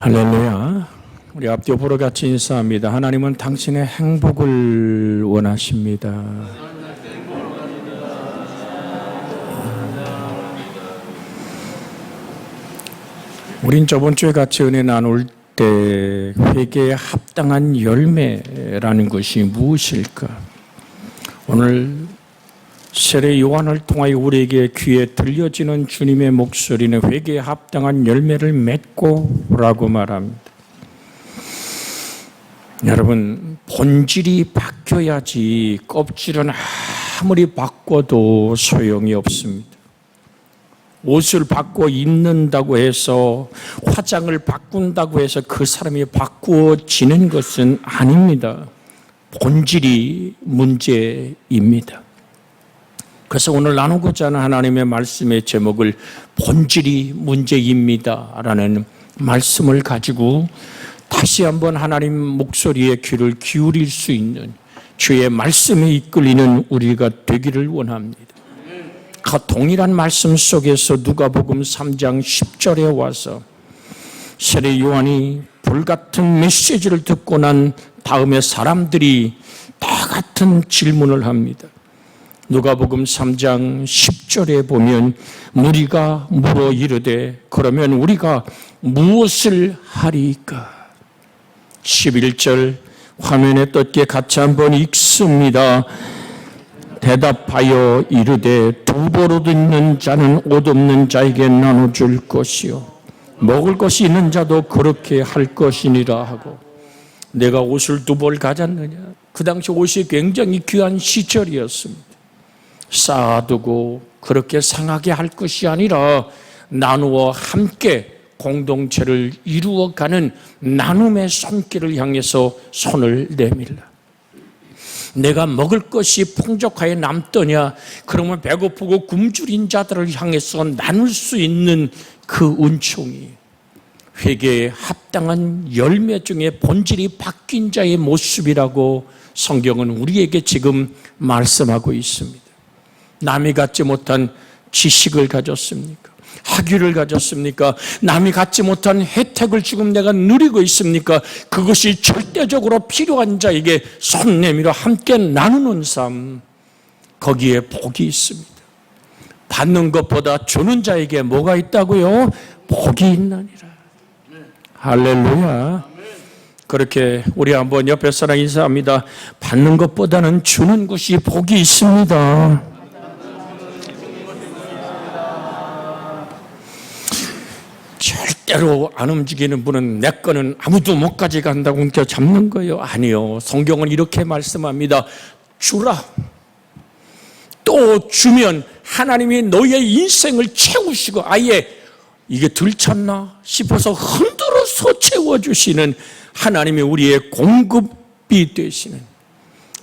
할렐루야. 우리 앞뒤 보러 같이 인사합니다. 하나님은 당신의 행복을 원하십니다. 우린 저번 주에 같이 은혜 나눌 때 회개에 합당한 열매라는 것이 무엇일까? 오늘 세례 요한을 통하여 우리에게 귀에 들려지는 주님의 목소리는 회개에 합당한 열매를 맺고라고 말합니다. 여러분, 본질이 바뀌어야지 껍질은 아무리 바꿔도 소용이 없습니다. 옷을 바꿔 입는다고 해서, 화장을 바꾼다고 해서 그 사람이 바꾸어지는 것은 아닙니다. 본질이 문제입니다. 그래서 오늘 나누고자 하는 하나님의 말씀의 제목을 본질이 문제입니다 라는 말씀을 가지고 다시 한번 하나님 목소리에 귀를 기울일 수 있는 주의 말씀에 이끌리는 우리가 되기를 원합니다. 그 동일한 말씀 속에서 누가복음 3장 10절에 와서 세례 요한이 불같은 메시지를 듣고 난 다음에 사람들이 똑같은 질문을 합니다. 누가복음 3장 10절에 보면 무리가 물어 이르되 그러면 우리가 무엇을 하리까? 11절 화면에 떴게 같이 한번 읽습니다. 대답하여 이르되 두 벌 옷 있는 자는 옷 없는 자에게 나눠줄 것이요 먹을 것이 있는 자도 그렇게 할 것이니라 하고, 내가 옷을 두 벌 가졌느냐? 그 당시 옷이 굉장히 귀한 시절이었습니다. 쌓아두고 그렇게 상하게 할 것이 아니라 나누어 함께 공동체를 이루어가는 나눔의 손길을 향해서 손을 내밀라. 내가 먹을 것이 풍족하게 남더냐? 그러면 배고프고 굶주린 자들을 향해서 나눌 수 있는 그 은총이 회개에 합당한 열매 중에 본질이 바뀐 자의 모습이라고 성경은 우리에게 지금 말씀하고 있습니다. 남이 갖지 못한 지식을 가졌습니까? 학위를 가졌습니까? 남이 갖지 못한 혜택을 지금 내가 누리고 있습니까? 그것이 절대적으로 필요한 자에게 손 내밀어 함께 나누는 삶, 거기에 복이 있습니다. 받는 것보다 주는 자에게 뭐가 있다고요? 복이 있나니라. 할렐루야. 그렇게 우리 한번 옆에 사람 인사합니다. 받는 것보다는 주는 것이 복이 있습니다. 절대로 안 움직이는 분은 내 거는 아무도 못 가져간다고 옮겨 잡는 거예요. 아니요. 성경은 이렇게 말씀합니다. 주라. 또 주면 하나님이 너의 인생을 채우시고 아예 이게 들쳤나 싶어서 흔들어서 채워주시는 하나님이 우리의 공급이 되시는.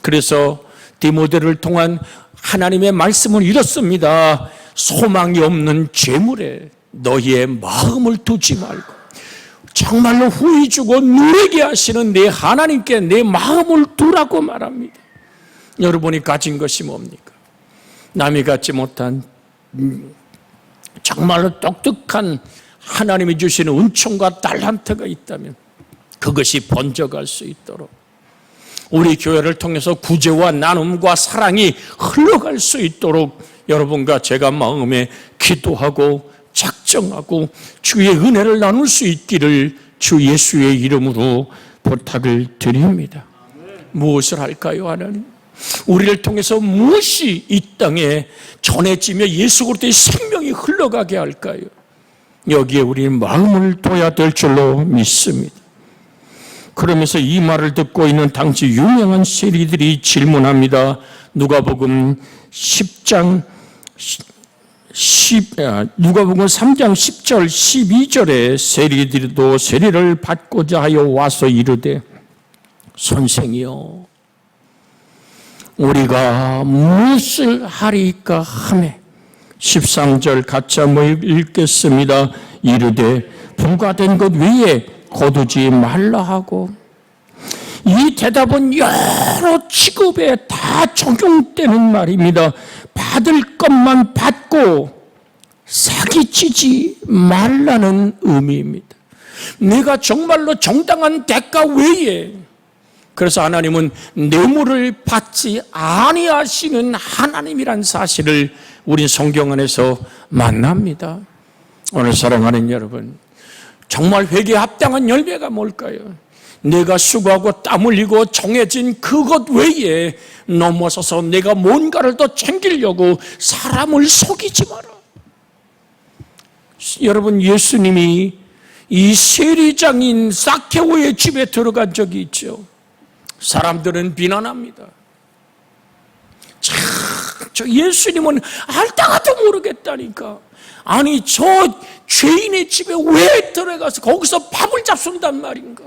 그래서 디모데를 통한 하나님의 말씀을 이렇습니다. 소망이 없는 재물에 너희의 마음을 두지 말고 정말로 후히 주고 누리게 하시는 내 하나님께 내 마음을 두라고 말합니다. 여러분이 가진 것이 뭡니까? 남이 갖지 못한 정말로 독특한 하나님이 주시는 은총과 달란트가 있다면 그것이 번져갈 수 있도록 우리 교회를 통해서 구제와 나눔과 사랑이 흘러갈 수 있도록 여러분과 제가 마음에 기도하고 작정하고 주의 은혜를 나눌 수 있기를 주 예수의 이름으로 부탁을 드립니다. 무엇을 할까요, 하나님? 우리를 통해서 무엇이 이 땅에 전해지며 예수 그리스도의 생명이 흘러가게 할까요? 여기에 우리 마음을 둬야 될 줄로 믿습니다. 그러면서 이 말을 듣고 있는 당시 유명한 세리들이 질문합니다. 누가복음 3장 10절 12절에 세리들도 세리를 받고자 하여 와서 이르되 선생이여 우리가 무엇을 하리까 하매 13절 같이 한번 읽겠습니다. 이르되 부과된 것 위에 거두지 말라 하고. 이 대답은 여러 직업에 다 적용되는 말입니다. 받을 것만 받고 사기치지 말라는 의미입니다. 내가 정말로 정당한 대가 외에, 그래서 하나님은 뇌물을 받지 아니하시는 하나님이란 사실을 우리 성경 안에서 만납니다. 오늘 사랑하는 여러분, 정말 회개에 합당한 열매가 뭘까요? 내가 수고하고 땀 흘리고 정해진 그것 외에 넘어서서 내가 뭔가를 더 챙기려고 사람을 속이지 마라. 여러분, 예수님이 이 세리장인 삭개오의 집에 들어간 적이 있죠. 사람들은 비난합니다. 저 예수님은 알다가도 모르겠다니까. 아니, 저 죄인의 집에 왜 들어가서 거기서 밥을 잡순단 말인가?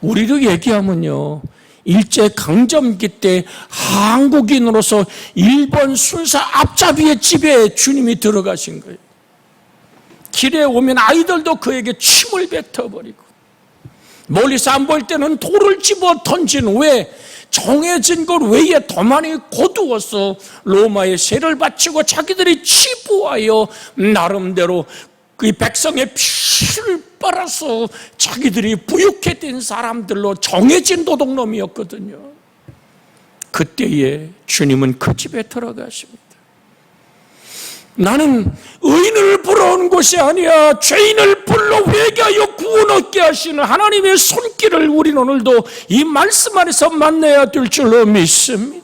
우리로 얘기하면요, 일제강점기 때 한국인으로서 일본 순사 앞잡이의 집에 주님이 들어가신 거예요. 길에 오면 아이들도 그에게 침을 뱉어버리고, 멀리서 안 볼 때는 돌을 집어 던진, 왜? 정해진 것 외에 더 많이 거두어서 로마에 세를 바치고 자기들이 치부하여 나름대로 그 백성의 피를 빨아서 자기들이 부유케 된 사람들로 정해진 도둑놈이었거든요. 그때에 주님은 그 집에 들어가십니다. 나는 의인을 불러온 것이 아니야 죄인을 불러 회개하여 구원 얻게 하시는 하나님의 손길을 우리는 오늘도 이 말씀 안에서 만나야 될 줄로 믿습니다.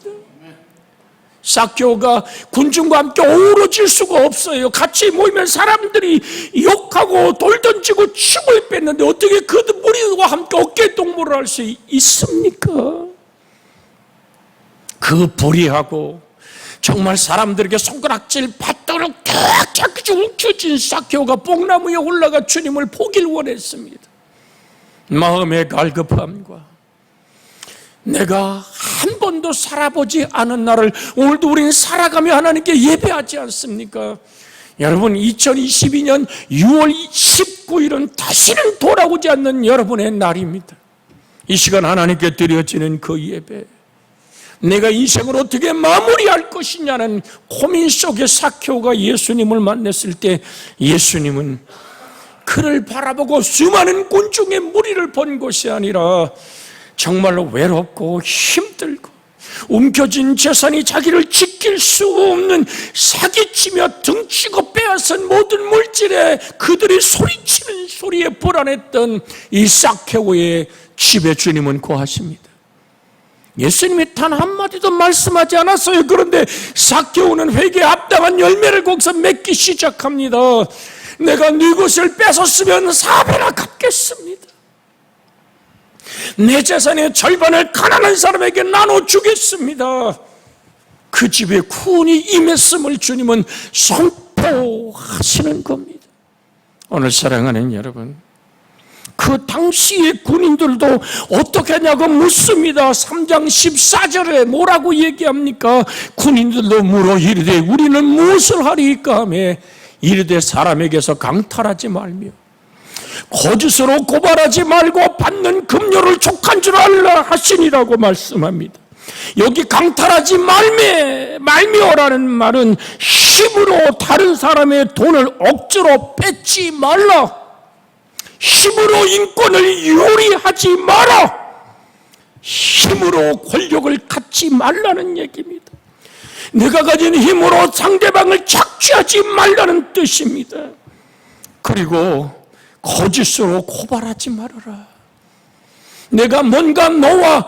삭개오가 군중과 함께 어우러질 수가 없어요. 같이 모이면 사람들이 욕하고 돌 던지고 침을 뺐는데 어떻게 그 무리와 함께 어깨동무를 할 수 있습니까? 그 불의하고 정말 사람들에게 손가락질 받도록 쫙쫙 움켜진 삭개오가 뽕나무에 올라가 주님을 보길 원했습니다. 마음의 갈급함과 내가 한 번도 살아보지 않은 나를 오늘도 우리는 살아가며 하나님께 예배하지 않습니까? 여러분, 2022년 6월 19일은 다시는 돌아오지 않는 여러분의 날입니다. 이 시간 하나님께 드려지는 그 예배, 내가 인생을 어떻게 마무리할 것이냐는 고민 속에 삭개오가 예수님을 만났을 때 예수님은 그를 바라보고 수많은 군중의 무리를 본 것이 아니라 정말로 외롭고 힘들고 움켜쥔 재산이 자기를 지킬 수 없는 사기치며 등치고 빼앗은 모든 물질에 그들이 소리치는 소리에 불안했던 이 삭개오의 집에 주님은 거하십니다. 예수님이 단 한마디도 말씀하지 않았어요. 그런데 삭개오는 회개에 합당한 열매를 거기서 맺기 시작합니다. 내가 네 것을 뺏었으면 4배나 갚겠습니다. 내 재산의 절반을 가난한 사람에게 나눠주겠습니다. 그 집에 구원이 임했음을 주님은 선포하시는 겁니다. 오늘 사랑하는 여러분, 그 당시의 군인들도 어떻게 하냐고 묻습니다. 3장 14절에 뭐라고 얘기합니까? 군인들도 물어 이르되 우리는 무엇을 하리까 하며 이르되 사람에게서 강탈하지 말며 거짓으로 고발하지 말고 받는 급료를 족한 줄 알라 하시니라고 말씀합니다. 여기 강탈하지 말며라는 말은 힘으로 다른 사람의 돈을 억지로 뺏지 말라, 힘으로 인권을 요리하지 마라, 힘으로 권력을 갖지 말라는 얘기입니다. 내가 가진 힘으로 상대방을 착취하지 말라는 뜻입니다. 그리고 거짓으로 고발하지 말아라. 내가 뭔가 너와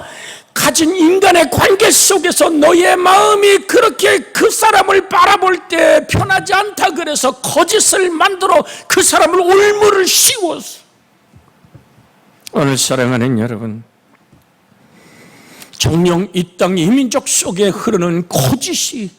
가진 인간의 관계 속에서 너의 마음이 그렇게 그 사람을 바라볼 때 편하지 않다 그래서 거짓을 만들어 그 사람을 올무를 씌워서. 오늘 사랑하는 여러분, 정녕 이 땅 이민족 속에 흐르는 거짓이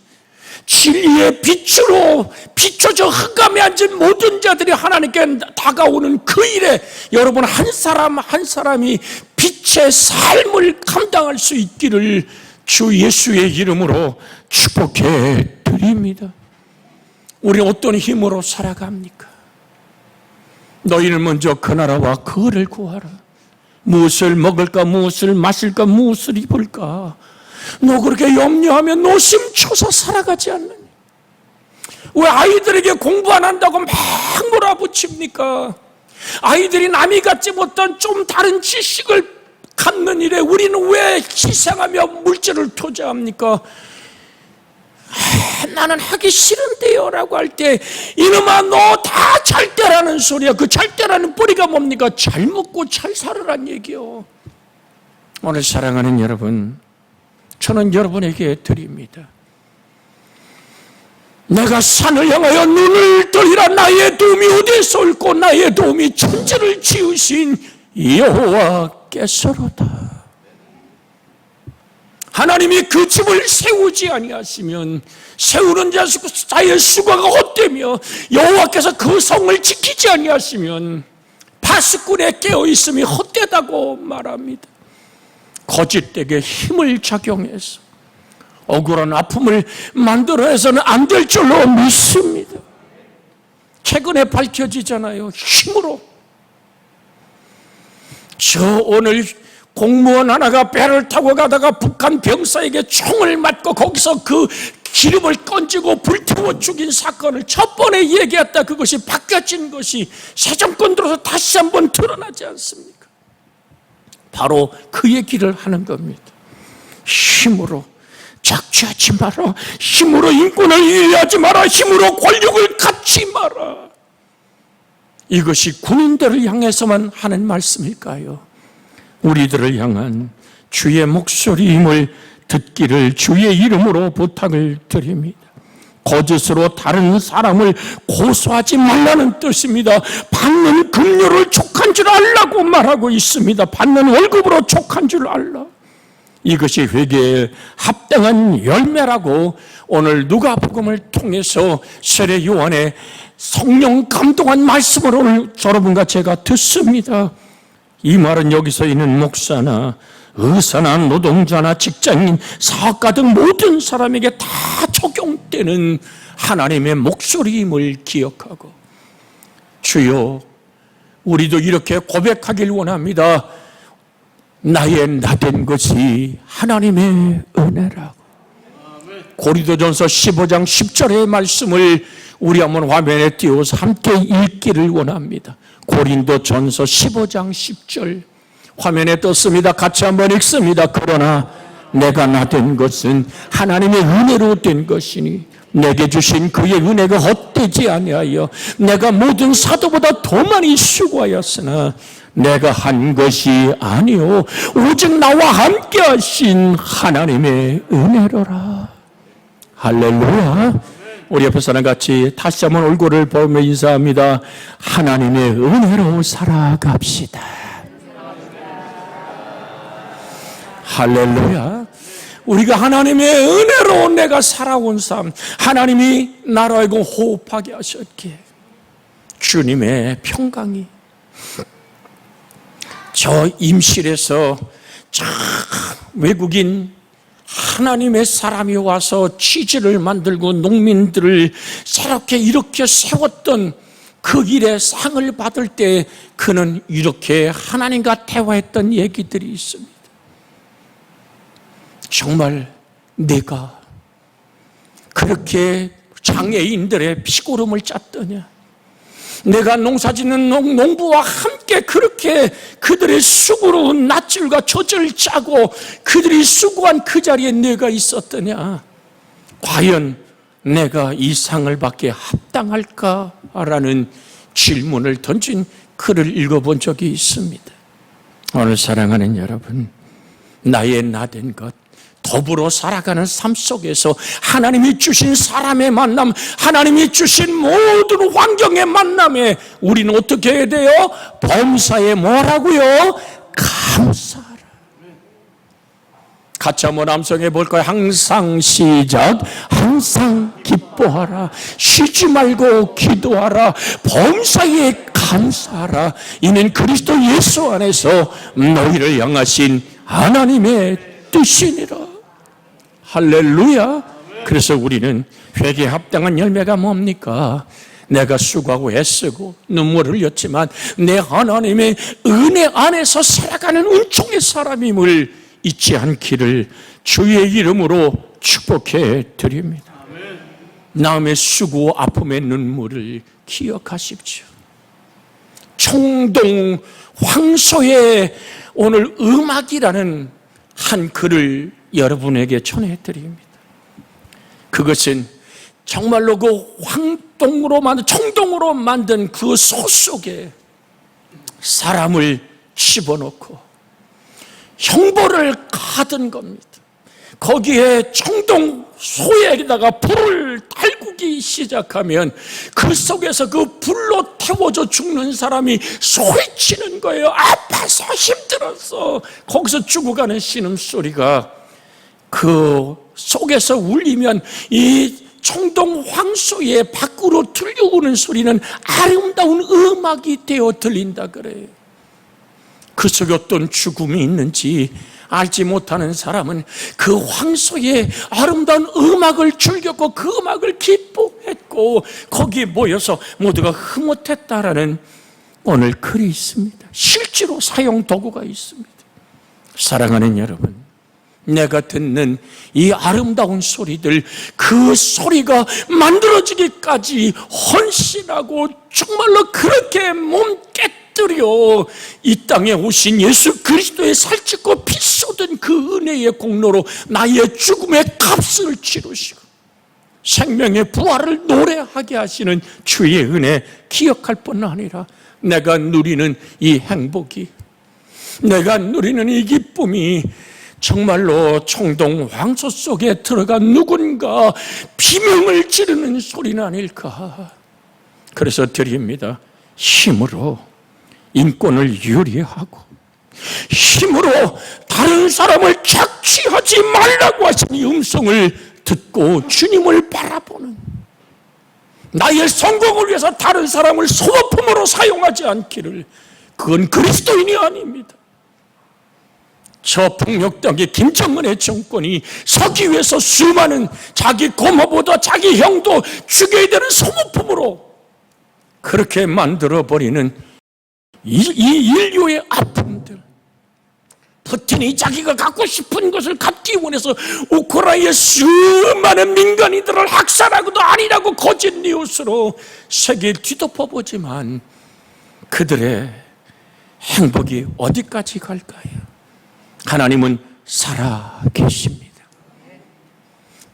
진리의 빛으로 비춰져 흑암에 앉은 모든 자들이 하나님께 다가오는 그 일에 여러분 한 사람 한 사람이 빛의 삶을 감당할 수 있기를 주 예수의 이름으로 축복해 드립니다. 우리는 어떤 힘으로 살아갑니까? 너희는 먼저 그 나라와 그 의를 구하라. 무엇을 먹을까, 무엇을 마실까, 무엇을 입을까? 너 그렇게 염려하면 노심초사 살아가지 않느냐? 왜 아이들에게 공부 안 한다고 막 몰아붙입니까? 아이들이 남이 갖지 못한 좀 다른 지식을 갖는 일에 우리는 왜 희생하며 물질을 투자합니까? 나는 하기 싫은데요 라고 할 때, 이놈아 너 다 잘 때라는 소리야. 그 잘 때라는 뿌리가 뭡니까? 잘 먹고 잘 살으란 얘기요. 오늘 사랑하는 여러분, 저는 여러분에게 드립니다. 내가 산을 향하여 눈을 들이라. 나의 도움이 어디에서 올고 나의 도움이 천지를 지으신 여호와께서로다. 하나님이 그 집을 세우지 아니하시면 세우는 자의 수고가 헛되며, 여호와께서 그 성을 지키지 아니하시면 파수꾼에 깨어있음이 헛되다고 말합니다. 거짓되게 힘을 작용해서 억울한 아픔을 만들어내서는 안 될 줄로 믿습니다. 최근에 밝혀지잖아요. 힘으로. 저 오늘 공무원 하나가 배를 타고 가다가 북한 병사에게 총을 맞고 거기서 그 기름을 건지고 불태워 죽인 사건을 첫 번에 얘기했다. 그것이 바뀌어진 것이 새 정권 들어서 다시 한번 드러나지 않습니까? 바로 그 얘기를 하는 겁니다. 힘으로 착취하지 마라. 힘으로 인권을 이해하지 마라. 힘으로 권력을 갖지 마라. 이것이 군인들을 향해서만 하는 말씀일까요? 우리들을 향한 주의 목소리임을 듣기를 주의 이름으로 부탁을 드립니다. 거짓으로 다른 사람을 고소하지 말라는 뜻입니다. 받는 급료를 족한 줄 알라고 말하고 있습니다. 받는 월급으로 족한 줄 알라. 이것이 회개에 합당한 열매라고 오늘 누가복음을 통해서 세례 요한의 성령 감동한 말씀을 오늘 여러분과 제가 듣습니다. 이 말은 여기서 있는 목사나 의사나 노동자나 직장인, 사업가 등 모든 사람에게 다 적용되는 하나님의 목소리임을 기억하고, 주여 우리도 이렇게 고백하길 원합니다. 나의 나된 것이 하나님의 은혜라고. 고린도전서 15장 10절의 말씀을 우리 한번 화면에 띄워서 함께 읽기를 원합니다. 고린도전서 15장 10절 화면에 떴습니다. 같이 한번 읽습니다. 그러나 내가 나된 것은 하나님의 은혜로 된 것이니 내게 주신 그의 은혜가 헛되지 아니하여 내가 모든 사도보다 더 많이 수고하였으나 내가 한 것이 아니요 오직 나와 함께 하신 하나님의 은혜로라. 할렐루야. 우리 옆에 사람 같이 다시 한번 얼굴을 보며 인사합니다. 하나님의 은혜로 살아갑시다. 할렐루야. 우리가 하나님의 은혜로 내가 살아온 삶, 하나님이 나로 하여금 호흡하게 하셨기에 주님의 평강이 저 임실에서 참 외국인 하나님의 사람이 와서 치즈를 만들고 농민들을 새롭게 이렇게 세웠던 그 일에 상을 받을 때 그는 이렇게 하나님과 대화했던 얘기들이 있습니다. 정말 내가 그렇게 장애인들의 피고름을 짰더냐? 내가 농사짓는 농부와 함께 그렇게 그들의 수고로 낫줄과 젖을 짜고 그들이 수고한 그 자리에 내가 있었더냐? 과연 내가 이 상을 받기에 합당할까라는 질문을 던진 글을 읽어본 적이 있습니다. 오늘 사랑하는 여러분, 나의 나된 것, 더불어 살아가는 삶 속에서 하나님이 주신 사람의 만남, 하나님이 주신 모든 환경의 만남에 우리는 어떻게 해야 돼요? 범사에 뭐라고요? 감사하라. 같이 한번 암송해 볼까요? 항상 시작. 항상 기뻐하라. 쉬지 말고 기도하라. 범사에 감사하라. 이는 그리스도 예수 안에서 너희를 향하신 하나님의 뜻이니라. 할렐루야. 그래서 우리는 회개에 합당한 열매가 뭡니까? 내가 수고하고 애쓰고 눈물을 흘렸지만 내 하나님의 은혜 안에서 살아가는 은총의 사람임을 잊지 않기를 주의 이름으로 축복해 드립니다. 남의 수고 아픔의 눈물을 기억하십시오. 청동 황소의 오늘 음악이라는 한 글을 여러분에게 전해드립니다. 그것은 정말로 그 청동으로 만든 그 소 속에 사람을 집어넣고 형벌을 가둔 겁니다. 거기에 청동 소에다가 불을 달구기 시작하면 그 속에서 그 불로 태워져 죽는 사람이 소리치는 거예요. 아파서 힘들어서. 거기서 죽어가는 신음소리가 그 속에서 울리면 이 청동 황소의 밖으로 들려오는 소리는 아름다운 음악이 되어 들린다 그래요. 그 속에 어떤 죽음이 있는지 알지 못하는 사람은 그 황소의 아름다운 음악을 즐겼고 그 음악을 기뻐했고 거기에 모여서 모두가 흐뭇했다라는 오늘 글이 있습니다. 실제로 사용 도구가 있습니다. 사랑하는 여러분, 내가 듣는 이 아름다운 소리들, 그 소리가 만들어지기까지 헌신하고 정말로 그렇게 몸 깨뜨려 이 땅에 오신 예수 그리스도의 살찌고 피 쏟은 그 은혜의 공로로 나의 죽음의 값을 치르시고 생명의 부활을 노래하게 하시는 주의 은혜 기억할 뿐 아니라 내가 누리는 이 행복이, 내가 누리는 이 기쁨이 정말로 청동 황소 속에 들어가 누군가 비명을 지르는 소리는 아닐까. 그래서 드립니다. 힘으로 인권을 유리하고 힘으로 다른 사람을 착취하지 말라고 하신 이 음성을 듣고 주님을 바라보는, 나의 성공을 위해서 다른 사람을 소모품으로 사용하지 않기를, 그건 그리스도인이 아닙니다. 저 폭력당의 김정은의 정권이 서기 위해서 수많은 자기 고모보다 자기 형도 죽여야 되는 소모품으로 그렇게 만들어버리는 이 인류의 아픔들, 푸틴이 자기가 갖고 싶은 것을 갖기 원해서 우크라이나의 수많은 민간인들을 학살하고도 아니라고 거짓 뉴스로 세계를 뒤덮어보지만 그들의 행복이 어디까지 갈까요? 하나님은 살아 계십니다.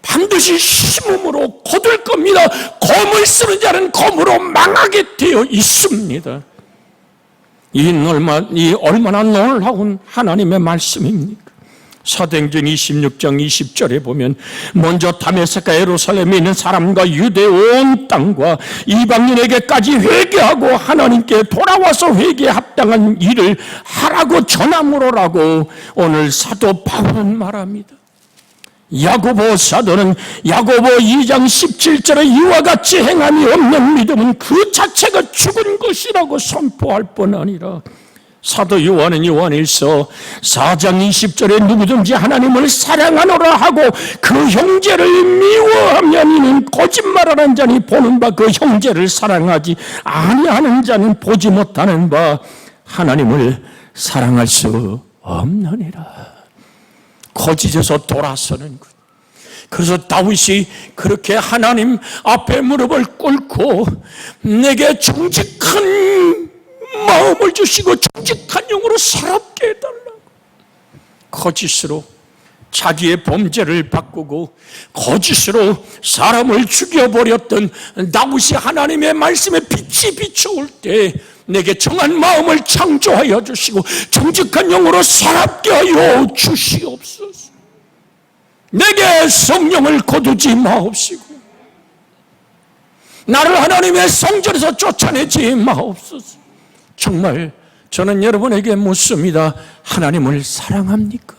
반드시 심음으로 거둘 겁니다. 검을 쓰는 자는 검으로 망하게 되어 있습니다. 이 얼마나 놀라운 하나님의 말씀입니까? 사도행전 26장 20절에 보면 먼저 다메섹과 예루살렘에 있는 사람과 유대 온 땅과 이방인에게까지 회개하고 하나님께 돌아와서 회개에 합당한 일을 하라고 전함으로라고 오늘 사도 바울은 말합니다. 야고보 사도는 야고보 2장 17절에 이와 같이 행함이 없는 믿음은 그 자체가 죽은 것이라고 선포할 뿐 아니라 사도 요한은 요한일서 4장 20절에 누구든지 하나님을 사랑하노라 하고 그 형제를 미워하면 이는 거짓말하는 자니 보는 바 그 형제를 사랑하지 아니하는 자는 보지 못하는 바 하나님을 사랑할 수 없느니라. 거짓에서 돌아서는 것. 그래서 다윗이 그렇게 하나님 앞에 무릎을 꿇고 내게 정직한 마음을 주시고 정직한 영으로 살아게 해달라고, 거짓으로 자기의 범죄를 바꾸고 거짓으로 사람을 죽여버렸던 다윗이 하나님의 말씀에 빛이 비춰올 때 내게 정한 마음을 창조하여 주시고 정직한 영으로 살아게 하여 주시옵소서. 내게 성령을 거두지 마옵시고 나를 하나님의 성전에서 쫓아내지 마옵소서. 정말 저는 여러분에게 묻습니다. 하나님을 사랑합니까?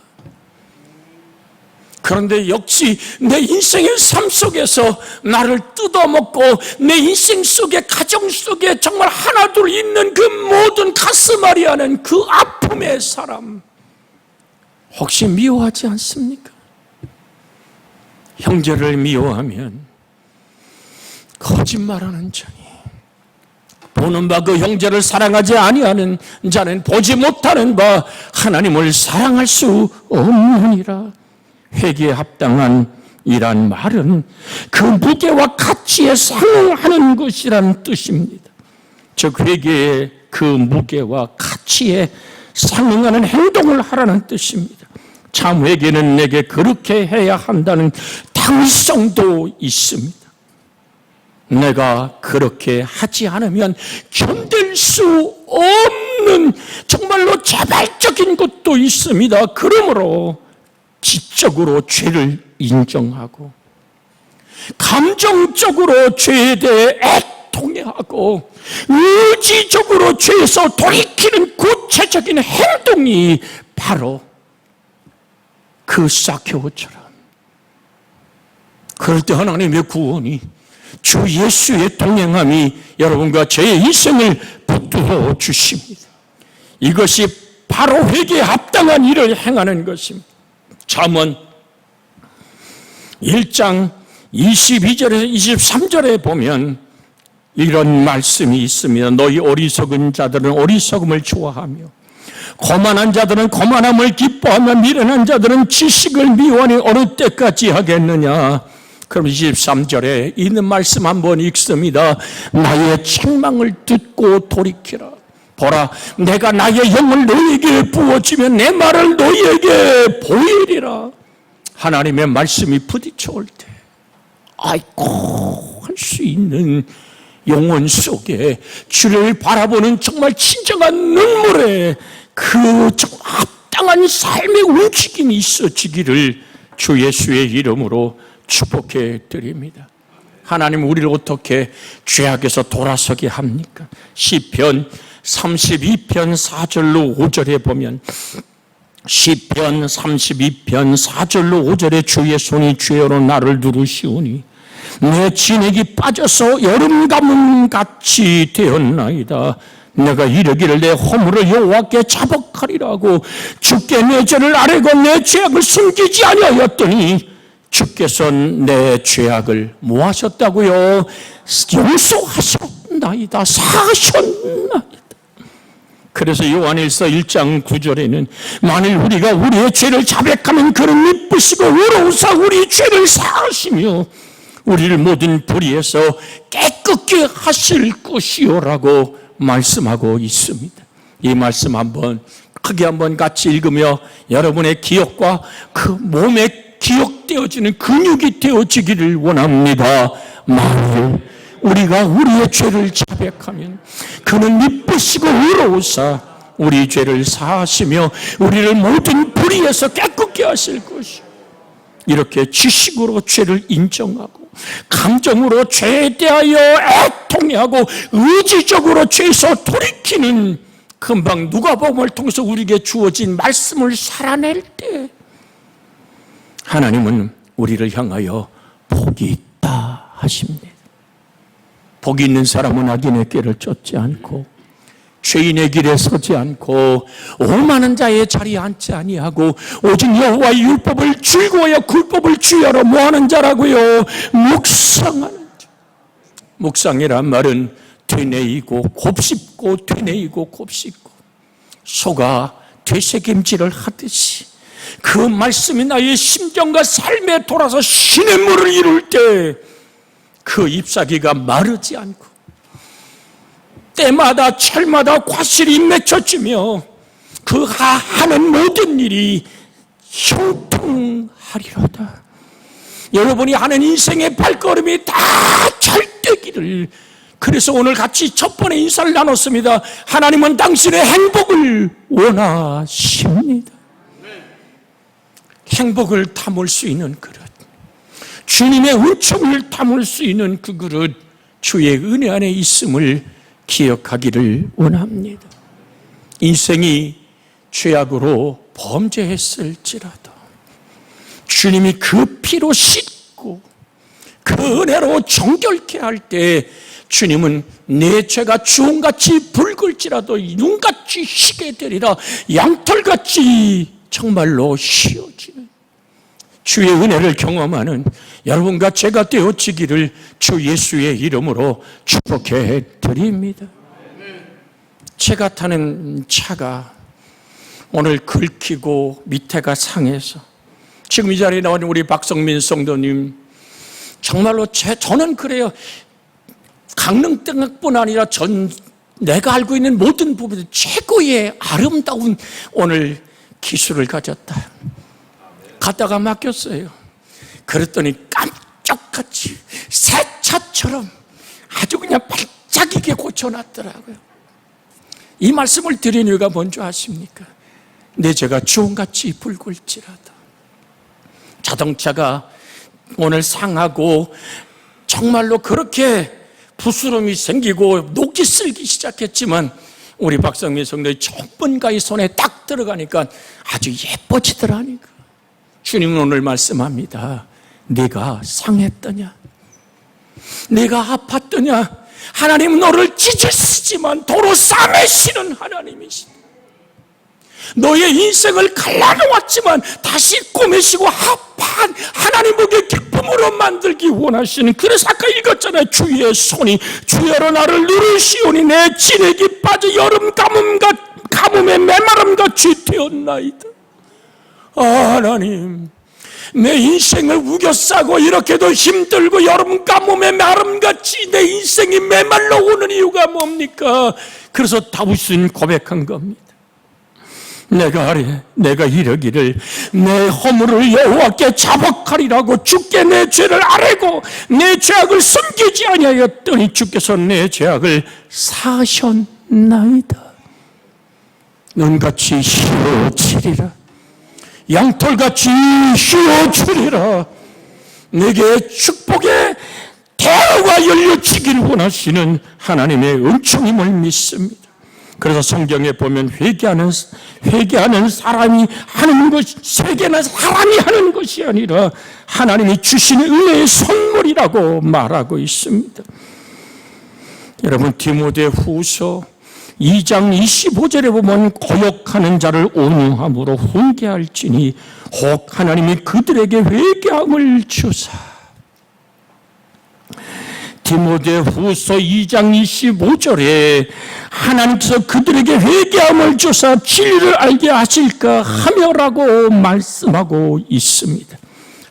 그런데 역시 내 인생의 삶 속에서 나를 뜯어먹고 내 인생 속에, 가정 속에 정말 하나둘 있는 그 모든 가슴앓이 하는 그 아픔의 사람 혹시 미워하지 않습니까? 형제를 미워하면 거짓말하는 자니 보는 바 그 형제를 사랑하지 아니하는 자는 보지 못하는 바 하나님을 사랑할 수 없느니라. 회개에 합당한 이란 말은 그 무게와 가치에 상응하는 것이란 뜻입니다. 즉 회개에 그 무게와 가치에 상응하는 행동을 하라는 뜻입니다. 참 회개는 내게 그렇게 해야 한다는 당위성도 있습니다. 내가 그렇게 하지 않으면 견딜 수 없는 정말로 자발적인 것도 있습니다. 그러므로 지적으로 죄를 인정하고 감정적으로 죄에 대해 애통해하고 의지적으로 죄에서 돌이키는 구체적인 행동이 바로 그 삭개오처럼, 그럴 때 하나님의 구원이, 주 예수의 동행함이 여러분과 저의 인생을 붙들어 주십니다. 이것이 바로 회개에 합당한 일을 행하는 것입니다. 잠언 1장 22절에서 23절에 보면 이런 말씀이 있습니다. 너희 어리석은 자들은 어리석음을 좋아하며 거만한 자들은 거만함을 기뻐하며 미련한 자들은 지식을 미워하니 어느 때까지 하겠느냐. 그럼 23절에 있는 말씀 한번 읽습니다. 나의 책망을 듣고 돌이키라. 보라, 내가 나의 영을 너희에게 부어주면 내 말을 너희에게 보이리라. 하나님의 말씀이 부딪혀올 때 아이고 할 수 있는 영혼 속에 주를 바라보는 정말 진정한 눈물에 그 합당한 삶의 움직임이 있어지기를 주 예수의 이름으로 축복해 드립니다. 하나님 우리를 어떻게 죄악에서 돌아서게 합니까? 시편 32편 4절로 5절에 보면, 시편 32편 4절로 5절에 주의 손이 죄로 나를 누르시오니 내 진액이 빠져서 여름 가뭄같이 되었나이다. 내가 이르기를 내 허물을 여호와께 자복하리라고 주께 내 죄를 아뢰고 내 죄악을 숨기지 아니하였더니 주께서 내 죄악을 뭐 하셨다고요? 용서하셨나이다. 사하셨나이다. 그래서 요한일서 1장 9절에는 만일 우리가 우리의 죄를 자백하면 그는 미쁘시고 의로우사 우리 죄를 사하시며 우리를 모든 불의에서 깨끗게 하실 것이요라고 말씀하고 있습니다. 이 말씀 한번 크게 한번 같이 읽으며 여러분의 기억과 그 몸에 기억되어지는 근육이 되어지기를 원합니다. 만일 우리가 우리의 죄를 자백하면 그는 미쁘시고 의로우사 우리 죄를 사하시며 우리를 모든 불의에서 깨끗게 하실 것이요. 이렇게 지식으로 죄를 인정하고 감정으로 죄에 대하여 애통해하고 의지적으로 죄에서 돌이키는 금방 누가복음을 통해서 우리에게 주어진 말씀을 살아낼 때 하나님은 우리를 향하여 복이 있다 하십니다. 복이 있는 사람은 악인의 길을 쫓지 않고 죄인의 길에 서지 않고 오만한 자의 자리에 앉지 아니하고 오직 여호와의 율법을 즐거워하여 굴법을 주의하러 뭐하는 자라고요? 묵상하는 자. 묵상이란 말은 되뇌이고 곱씹고 되뇌이고 곱씹고 소가 되새김질을 하듯이 그 말씀이 나의 심정과 삶에 돌아서 신의 물을 이룰 때 그 잎사귀가 마르지 않고 때마다 철마다 과실이 맺혀지며 그 하는 모든 일이 형통하리로다. 여러분이 하는 인생의 발걸음이 다 잘 되기를. 그래서 오늘 같이 첫 번째 인사를 나눴습니다. 하나님은 당신의 행복을 원하십니다. 행복을 담을 수 있는 그릇, 주님의 은총을 담을 수 있는 그 그릇, 주의 은혜 안에 있음을 기억하기를 원합니다. 인생이 죄악으로 범죄했을지라도 주님이 그 피로 씻고 그 은혜로 정결케 할 때 주님은 내 죄가 주홍같이 붉을지라도 눈같이 희게 되리라. 양털같이 정말로 휘어지는 주의 은혜를 경험하는 여러분과 제가 되어지기를 주 예수의 이름으로 축복해 드립니다. 제가 타는 차가 오늘 긁히고 밑에가 상해서 지금 이 자리에 나온 우리 박성민 성도님 정말로 저는 그래요. 강릉 땅뿐 아니라 전 내가 알고 있는 모든 부분에 최고의 아름다운 오늘 기술을 가졌다. 갖다가 맡겼어요. 그랬더니 깜짝같이 새 차처럼 아주 그냥 반짝이게 고쳐놨더라고요. 이 말씀을 드린 이유가 뭔지 아십니까? 내 죄가 주홍같이 붉을지라도, 자동차가 오늘 상하고 정말로 그렇게 부스럼이 생기고 녹이 슬기 시작했지만 우리 박성민 성도의 전문가의 손에 딱 들어가니까 아주 예뻐지더라니까. 주님은 오늘 말씀합니다. 네가 상했더냐? 네가 아팠더냐? 하나님은 너를 찢으시지만 도로 싸매시는 하나님이시다. 너의 인생을 갈라놓았지만 다시 꾸미시고 합한 하나님 보기에 기쁨으로 만들기 원하시는, 그래서 아까 읽었잖아요. 주의 손이 주여로 나를 누르시오니 내 진액이 빠져 여름 가뭄의 메마름같이 되었나이다. 하나님, 내 인생을 우겨싸고 이렇게도 힘들고 여름 가뭄의 마름같이 내 인생이 메말라 오는 이유가 뭡니까? 그래서 다윗은 고백한 겁니다. 내가 이러기를 내 허물을 여호와께 자복하리라고 주께 내 죄를 아뢰고 내 죄악을 숨기지 아니하였더니 주께서 내 죄악을 사하셨나이다. 눈같이 휘어지리라, 양털같이 휘어주리라. 내게 축복의 대화가 열려지기를 원하시는 하나님의 은총임을 믿습니다. 그래서 성경에 보면 회개하는 사람이 하는 것, 회개는 사람이 하는 것이 아니라 하나님이 주시는 은혜의 선물이라고 말하고 있습니다. 여러분, 디모데후서 2장 25절에 보면 거역하는 자를 온유함으로 훈계할지니 혹 하나님이 그들에게 회개함을 주사. 디모데후서 2장 25절에 하나님께서 그들에게 회개함을 주사 진리를 알게 하실까 하며라고 말씀하고 있습니다.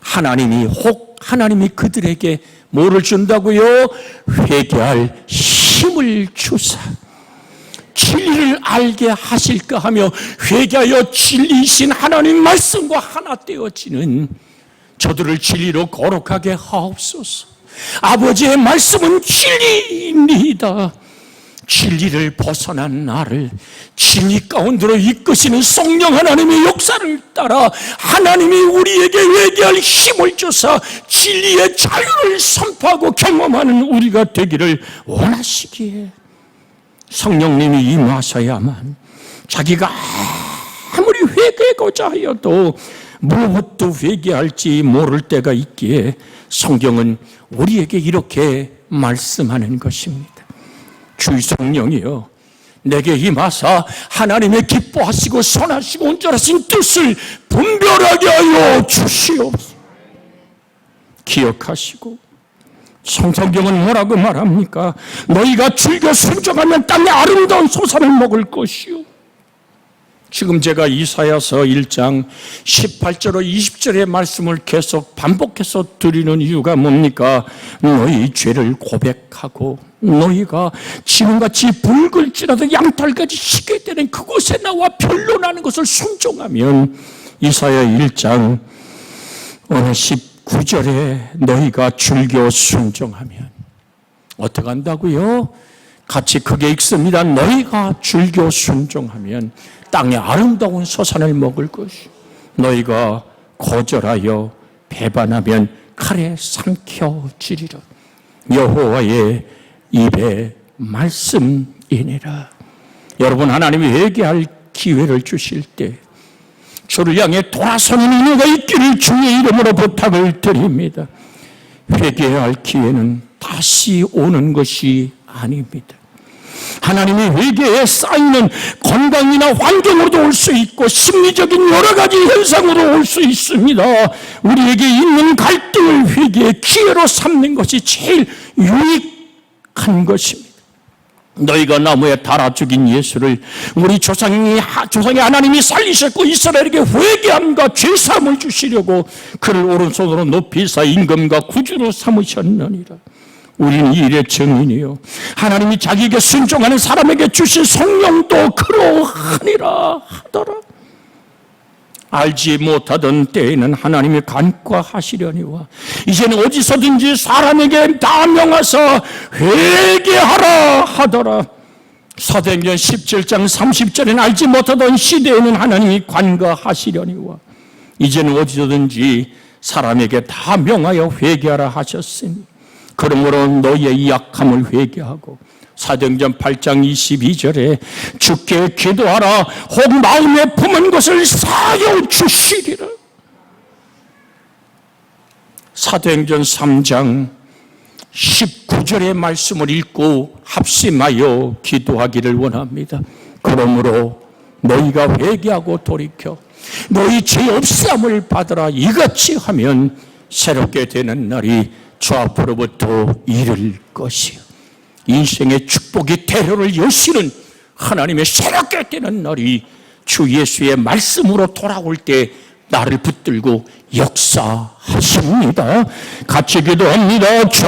하나님이 그들에게 뭐를 준다고요? 회개할 힘을 주사 진리를 알게 하실까 하며, 회개하여 진리이신 하나님 말씀과 하나 되어지는 저들을 진리로 거룩하게 하옵소서. 아버지의 말씀은 진리입니다. 진리를 벗어난 나를 진리 가운데로 이끄시는 성령 하나님의 역사를 따라 하나님이 우리에게 회개할 힘을 주사 진리의 자유를 선포하고 경험하는 우리가 되기를 원하시기에 성령님이 임하셔야만, 자기가 아무리 회개하고자 하여도 무엇도 회개할지 모를 때가 있기에 성경은 우리에게 이렇게 말씀하는 것입니다. 주 성령이여, 내게 임하사 하나님의 기뻐하시고 선하시고 온전하신 뜻을 분별하게 하여 주시옵소서. 기억하시고, 성경은 뭐라고 말합니까? 너희가 즐겨 순종하면 땅의 아름다운 소산을 먹을 것이요. 지금 제가 이사야서 1장 18절로 20절의 말씀을 계속 반복해서 드리는 이유가 뭡니까? 너희 죄를 고백하고 너희가 지금같이 붉을지라도 양털같이 희게 되는 그곳에 나와 변론하는 것을 순종하면, 이사야 1장 오늘 19절에 너희가 즐겨 순종하면 어떻게 한다고요? 같이 크게 읽습니다. 너희가 즐겨 순종하면 땅의 아름다운 소산을 먹을 것이, 너희가 거절하여 배반하면 칼에 삼켜지리라. 여호와의 입의 말씀이니라. 여러분, 하나님이 회개할 기회를 주실 때 주를 향해 돌아서는 은혜가 있기를 주의 이름으로 부탁을 드립니다. 회개해야 할 기회는 다시 오는 것이 아닙니다. 하나님이 회개에 쌓이는 건강이나 환경으로도 올 수 있고 심리적인 여러 가지 현상으로 올 수 있습니다. 우리에게 있는 갈등을 회개의 기회로 삼는 것이 제일 유익한 것입니다. 너희가 나무에 달아 죽인 예수를 우리 조상이 하나님이 살리셨고 이스라엘에게 회개함과 죄사함을 주시려고 그를 오른손으로 높이사 임금과 구주로 삼으셨느니라. 우리는 이 일의 증인이요. 하나님이 자기에게 순종하는 사람에게 주신 성령도 그러하니라 하더라. 알지 못하던 때에는 하나님이 간과하시려니와 이제는 어디서든지 사람에게 다 명하사 회개하라 하더라. 사도행전 17장 30절에는 알지 못하던 시대에는 하나님이 간과하시려니와 이제는 어디서든지 사람에게 다 명하여 회개하라 하셨으니 그러므로 너희의 약함을 회개하고 사도행전 8장 22절에 주께 기도하라 혹 마음에 품은 것을 사하여 주시리라. 사도행전 3장 19절의 말씀을 읽고 합심하여 기도하기를 원합니다. 그러므로 너희가 회개하고 돌이켜 너희 죄 없사함을 받으라. 이같이 하면 새롭게 되는 날이 주 앞으로부터 이를 것이요. 인생의 축복이 대로를 여시는 하나님의 새롭게 되는 날이 주 예수의 말씀으로 돌아올 때 나를 붙들고 역사하십니다. 같이 기도합니다. 주